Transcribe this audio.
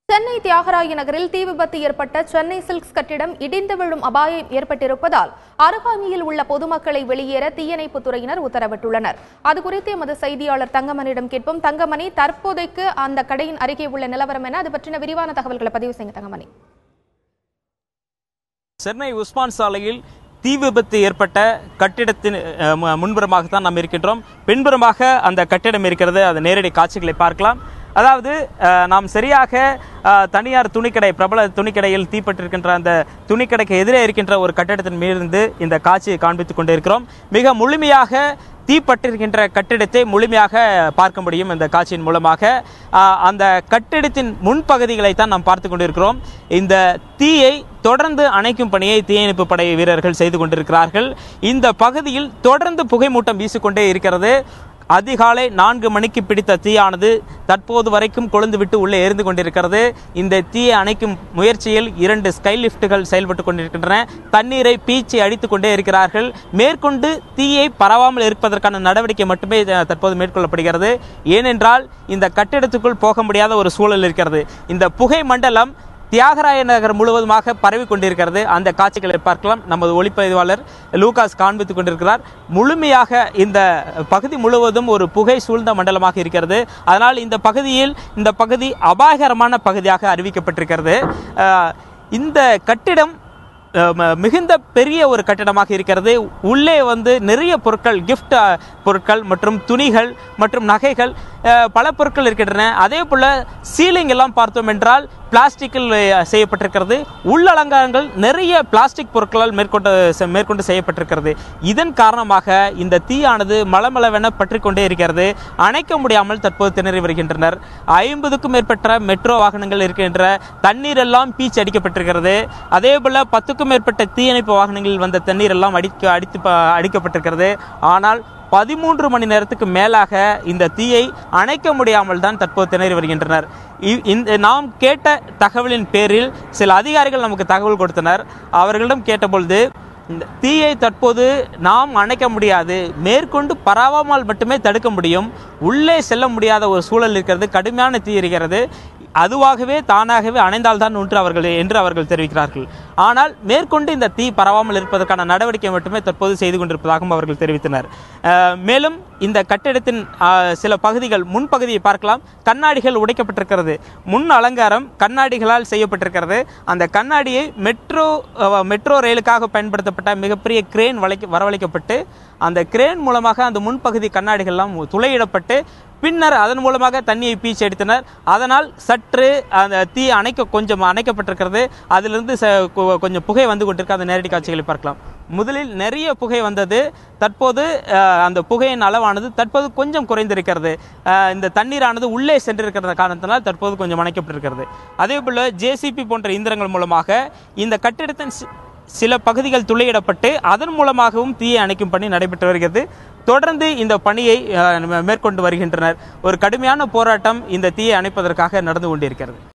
சென்னை தியாகராய நகரில் தீ விபத்து ஏற்பட்ட சென்னை சில்க்ஸ் கட்டிடம் இடிந்து விழும் அபாயம் ஏற்பட்டிருப்பதால் அருகாமையில் உள்ள பொதுமக்களை வெளியேற தீயணைப்புத் துறையினர் உத்தரவிட்டுள்ளனர். அதுகுறித்து எமது செய்தியாளர் தங்கமணியிடம் கேட்போம். தங்கமணி, தற்போதைக்கு அந்த கடையின் அருகே உள்ள நிலவரம் என, அது பற்றின விரிவான தகவல்களை பதிவு செய்யுங்க தங்கமணி. சென்னை உஸ்மான் சாலையில் தீ விபத்து ஏற்பட்ட கட்டிடத்தின் முன்புறமாகத்தான் நாம் இருக்கின்றோம். பின்புறமாக அந்த கட்டிடம் இருக்கிறது. அது நேரடி காட்சிகளை பார்க்கலாம். அதாவது நாம் சரியாக தனியார் துணிக்கடை, பிரபல துணிக்கடையில் தீப்பட்டிருக்கின்ற அந்த துணிக்கடைக்கு எதிரே இருக்கின்ற ஒரு கட்டிடத்தின் மீது இந்த காட்சியை காண்பித்துக் கொண்டிருக்கிறோம். மிக முழுமையாக தீப்பட்டிருக்கின்ற கட்டிடத்தை முழுமையாக பார்க்க முடியும் இந்த காட்சியின் மூலமாக. அந்த கட்டிடத்தின் முன்பகுதிகளை தான் நாம் பார்த்து கொண்டிருக்கிறோம். இந்த தீயை தொடர்ந்து அணைக்கும் பணியை தீயணைப்பு படை வீரர்கள் செய்து கொண்டிருக்கிறார்கள். இந்த பகுதியில் தொடர்ந்து புகைமூட்டம் வீசிக்கொண்டே இருக்கிறது. அதிகாலை 4 மணிக்கு பிடித்த தீயானது தற்போது வரைக்கும் கொழுந்துவிட்டு உள்ளே எரிந்து கொண்டிருக்கிறது. இந்த தீயை அணைக்கும் முயற்சியில் 2 ஸ்கை லிப்டுகள் செயல்பட்டு கொண்டிருக்கின்றன. தண்ணீரை பீச்சி அடித்துக் கொண்டே இருக்கிறார்கள். மேற்கொண்டு தீயை பரவாமல் இருப்பதற்கான நடவடிக்கை மட்டுமே தற்போது மேற்கொள்ளப்படுகிறது. ஏனென்றால் இந்த கட்டிடத்துக்குள் போக முடியாத ஒரு சூழல் இருக்கிறது. இந்த புகை மண்டலம் தியாகராய நகர் முழுவதுமாக பரவி கொண்டிருக்கிறது. அந்த காட்சிகளை பார்க்கலாம். நமது ஒளிப்பதிவாளர் லூகாஸ் காண்பித்துக் கொண்டிருக்கிறார். முழுமையாக இந்த பகுதி முழுவதும் ஒரு புகை சூழ்ந்த மண்டலமாக இருக்கிறது. அதனால் இந்த பகுதி அபாயகரமான பகுதியாக அறிவிக்கப்பட்டிருக்கிறது. இந்த கட்டிடம் மிகுந்த பெரிய ஒரு கட்டிடமாக இருக்கிறது. உள்ளே நிறைய பொருட்கள், கிஃப்ட் பொருட்கள் மற்றும் துணிகள் மற்றும் நகைகள், பல பொருட்கள் இருக்கின்றன. அதே போல சீலிங் எல்லாம் பார்த்தோம் என்றால் பிளாஸ்டிக்கில் செய்யப்பட்டிருக்கிறது. உள்ளலங்காரங்கள் நிறைய பிளாஸ்டிக் பொருட்களால் மேற்கொண்டு செய்யப்பட்டிருக்கிறது. இதன் காரணமாக இந்த தீயானது மளமளவென பற்றிக்கொண்டே இருக்கிறது. அணைக்க முடியாமல் தற்போது திணறி வருகின்றனர். 50க்கும் மேற்பட்ட மெட்ரோ வாகனங்கள் இருக்கின்ற தண்ணீர் எல்லாம் பீச்சு அடிக்கப்பட்டிருக்கிறது. அதே போல 10க்கும் மேற்பட்ட தீயணைப்பு வாகனங்களில் வந்த தண்ணீர் எல்லாம் அடிக்கப்பட்டிருக்கிறது. ஆனால் 13 மணி நேரத்துக்கு மேலாக இந்த தீயை அணைக்க முடியாமல் தான் தற்போது திணறி வருகின்றனர். நாம் கேட்ட தகவலின் பேரில் சில அதிகாரிகள் நமக்கு தகவல் கொடுத்தனர். அவர்களிடம் கேட்டபொழுது இந்த தீயை தற்போது நாம் அணைக்க முடியாது, மேற்கொண்டு பரவாமல் மட்டுமே தடுக்க முடியும், உள்ளே செல்ல முடியாத ஒரு சூழல் இருக்கிறது, கடுமையான தீ இருக்கிறது, அதுவாகவே தானாகவே அணைந்தால்தான் என்று அவர்கள் தெரிவிக்கிறார்கள். ஆனால் மேற்கொண்டு இந்த தீ பரவாமல் இருப்பதற்கான நடவடிக்கை மட்டுமே தற்போது செய்து கொண்டிருப்பதாகவும் அவர்கள் தெரிவித்தனர். மேலும் இந்த கட்டிடத்தின் சில பகுதிகள், முன்பகுதியை பார்க்கலாம். கண்ணாடிகள் உடைக்கப்பட்டிருக்கிறது. முன் அலங்காரம் கண்ணாடிகளால் செய்யப்பட்டிருக்கிறது. அந்த கண்ணாடியை மெட்ரோ ரயிலுக்காக பயன்படுத்தப்பட்ட மிகப்பெரிய கிரேன் வரவழைக்கப்பட்டு அந்த கிரேன் மூலமாக அந்த முன்பகுதி கண்ணாடிகள்லாம் துளையிடப்பட்டு பின்னர் அதன் மூலமாக தண்ணியை பீச்சி அடித்தனர். அதனால் சற்று அந்த தீ அணைக்கப்பட்டிருக்கிறது. அதிலிருந்து கொஞ்சம் புகை வந்து கொண்டிருக்கு. அந்த நேரடி காட்சிகளை பார்க்கலாம். முதலில் நிறைய புகை வந்தது. தற்போது அந்த புகையின் அளவானது தற்போது கொஞ்சம் குறைந்திருக்கிறது. இந்த தண்ணீரானது உள்ளே சென்றிருக்கிற காரணத்தினால் தற்போது கொஞ்சம் அணைக்கப்பட்டிருக்கிறது. அதே போல ஜேசிபி போன்ற இயந்திரங்கள் மூலமாக இந்த கட்டிடத்தின் சில பகுதிகள் துளையிடப்பட்டு அதன் மூலமாகவும் தீயை அணைக்கும் பணி நடைபெற்று வருகிறது. தொடர்ந்து இந்த பணியை மேற்கொண்டு வருகின்றனர். ஒரு கடுமையான போராட்டம் இந்த தீயை அணைப்பதற்காக நடந்து கொண்டிருக்கிறது.